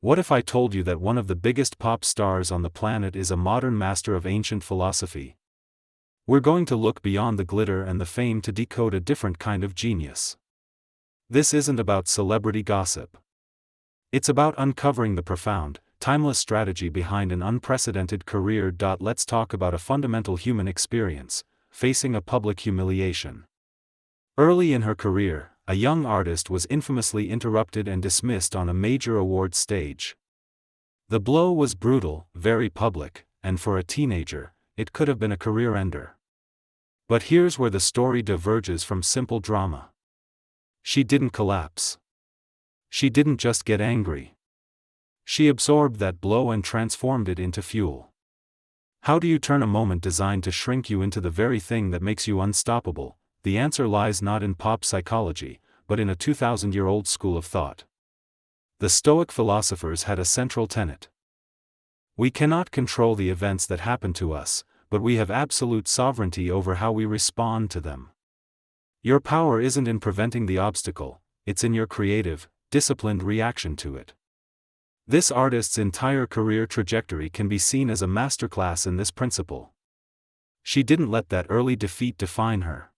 What if I told you that one of the biggest pop stars on the planet is a modern master of ancient philosophy? We're going to look beyond the glitter and the fame to decode a different kind of genius. This isn't about celebrity gossip. It's about uncovering the profound, timeless strategy behind an unprecedented career. Let's talk about a fundamental human experience, facing a public humiliation. Early in her career, a young artist was infamously interrupted and dismissed on a major awards stage. The blow was brutal, very public, and for a teenager, it could have been a career ender. But here's where the story diverges from simple drama. She didn't collapse. She didn't just get angry. She absorbed that blow and transformed it into fuel. How do you turn a moment designed to shrink you into the very thing that makes you unstoppable? The answer lies not in pop psychology, but in a 2,000-year-old school of thought. The Stoic philosophers had a central tenet. We cannot control the events that happen to us, but we have absolute sovereignty over how we respond to them. Your power isn't in preventing the obstacle, it's in your creative, disciplined reaction to it. This artist's entire career trajectory can be seen as a masterclass in this principle. She didn't let that early defeat define her.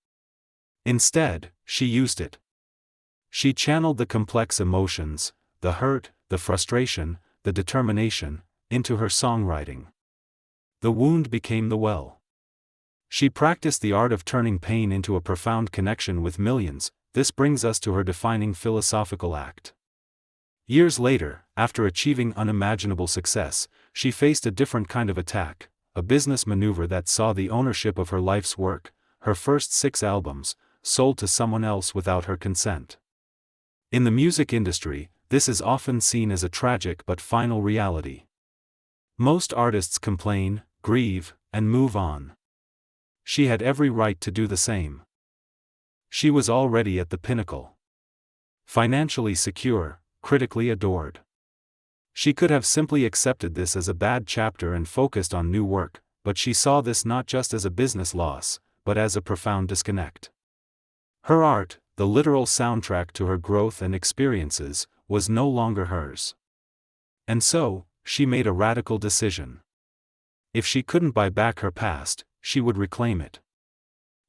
Instead, she used it. She channeled the complex emotions, the hurt, the frustration, the determination, into her songwriting. The wound became the well. She practiced the art of turning pain into a profound connection with millions. This brings us to her defining philosophical act. Years later, after achieving unimaginable success, she faced a different kind of attack, a business maneuver that saw the ownership of her life's work, her first 6 albums, sold to someone else without her consent. In the music industry, this is often seen as a tragic but final reality. Most artists complain, grieve, and move on. She had every right to do the same. She was already at the pinnacle. Financially secure, critically adored. She could have simply accepted this as a bad chapter and focused on new work, but she saw this not just as a business loss, but as a profound disconnect. Her art, the literal soundtrack to her growth and experiences, was no longer hers. And so, she made a radical decision. If she couldn't buy back her past, she would reclaim it.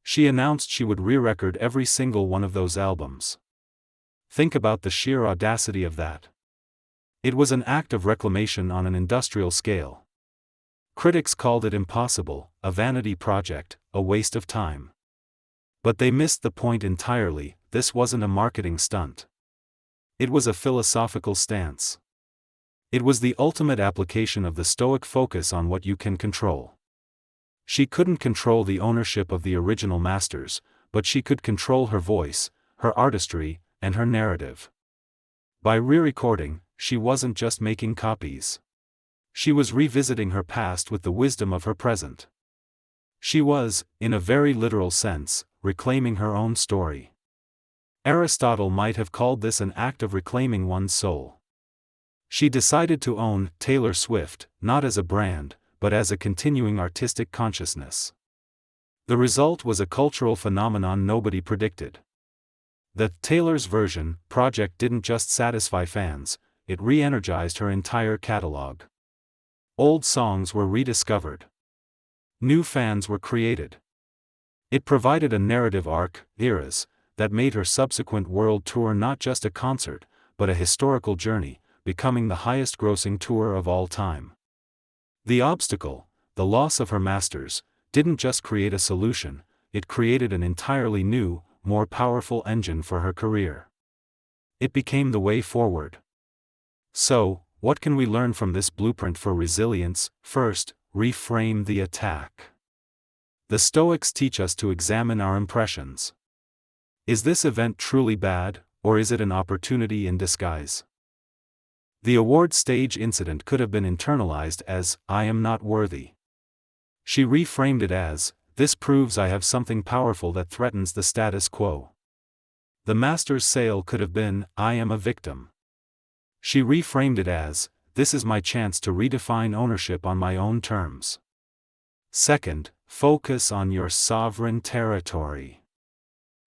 She announced she would re-record every single one of those albums. Think about the sheer audacity of that. It was an act of reclamation on an industrial scale. Critics called it impossible, a vanity project, a waste of time. But they missed the point entirely. This wasn't a marketing stunt. It was a philosophical stance. It was the ultimate application of the Stoic focus on what you can control. She couldn't control the ownership of the original masters, but she could control her voice, her artistry, and her narrative. By re-recording, she wasn't just making copies. She was revisiting her past with the wisdom of her present. She was, in a very literal sense, reclaiming her own story. Aristotle might have called this an act of reclaiming one's soul. She decided to own Taylor Swift, not as a brand, but as a continuing artistic consciousness. The result was a cultural phenomenon nobody predicted. The Taylor's version project didn't just satisfy fans, it re-energized her entire catalog. Old songs were rediscovered. New fans were created. It provided a narrative arc, eras, that made her subsequent world tour not just a concert, but a historical journey, becoming the highest-grossing tour of all time. The obstacle, the loss of her masters, didn't just create a solution, it created an entirely new, more powerful engine for her career. It became the way forward. So, what can we learn from this blueprint for resilience? First, reframe the attack. The Stoics teach us to examine our impressions. Is this event truly bad, or is it an opportunity in disguise? The award stage incident could have been internalized as, "I am not worthy." She reframed it as, "This proves I have something powerful that threatens the status quo." The master's sale could have been, "I am a victim." She reframed it as, "This is my chance to redefine ownership on my own terms." Second, focus on your sovereign territory.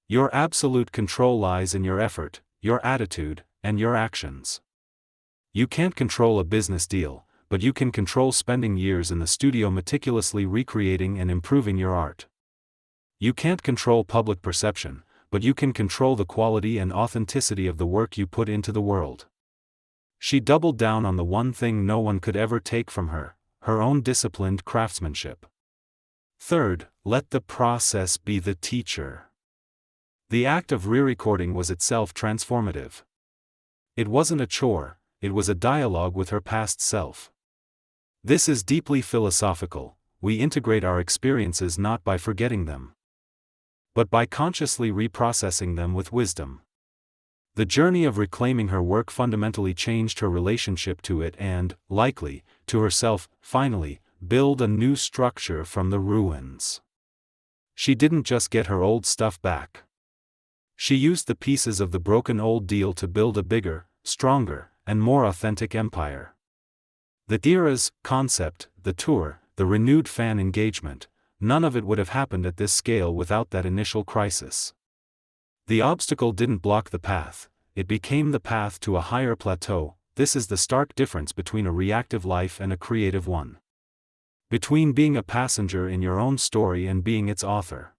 Your absolute control lies in your effort, your attitude, and your actions. You can't control a business deal, but you can control spending years in the studio meticulously recreating and improving your art. You can't control public perception, but you can control the quality and authenticity of the work you put into the world. She doubled down on the one thing no one could ever take from her, her own disciplined craftsmanship. Third, let the process be the teacher. The act of re-recording was itself transformative. It wasn't a chore, it was a dialogue with her past self. This is deeply philosophical. We integrate our experiences not by forgetting them, but by consciously reprocessing them with wisdom. The journey of reclaiming her work fundamentally changed her relationship to it and, likely, to herself. Finally, build a new structure from the ruins. She didn't just get her old stuff back. She used the pieces of the broken old deal to build a bigger, stronger, and more authentic empire. The era's concept, the tour, the renewed fan engagement, none of it would have happened at this scale without that initial crisis. The obstacle didn't block the path, it became the path to a higher plateau. This is the stark difference between a reactive life and a creative one. Between being a passenger in your own story and being its author.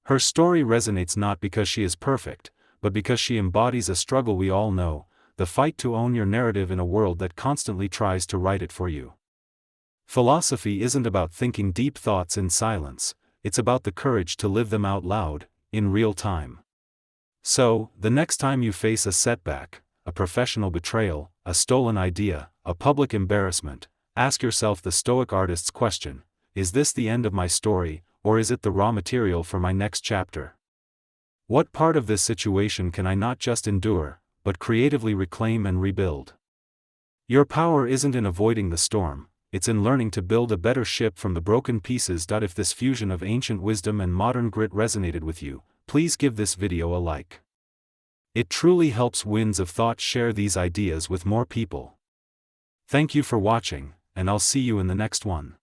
Her story resonates not because she is perfect, but because she embodies a struggle we all know, the fight to own your narrative in a world that constantly tries to write it for you. Philosophy isn't about thinking deep thoughts in silence, it's about the courage to live them out loud, in real time. So, the next time you face a setback, a professional betrayal, a stolen idea, a public embarrassment, ask yourself the Stoic artist's question: is this the end of my story, or is it the raw material for my next chapter? What part of this situation can I not just endure, but creatively reclaim and rebuild? Your power isn't in avoiding the storm, it's in learning to build a better ship from the broken pieces. If this fusion of ancient wisdom and modern grit resonated with you, please give this video a like. It truly helps Winds of Thought share these ideas with more people. Thank you for watching, and I'll see you in the next one.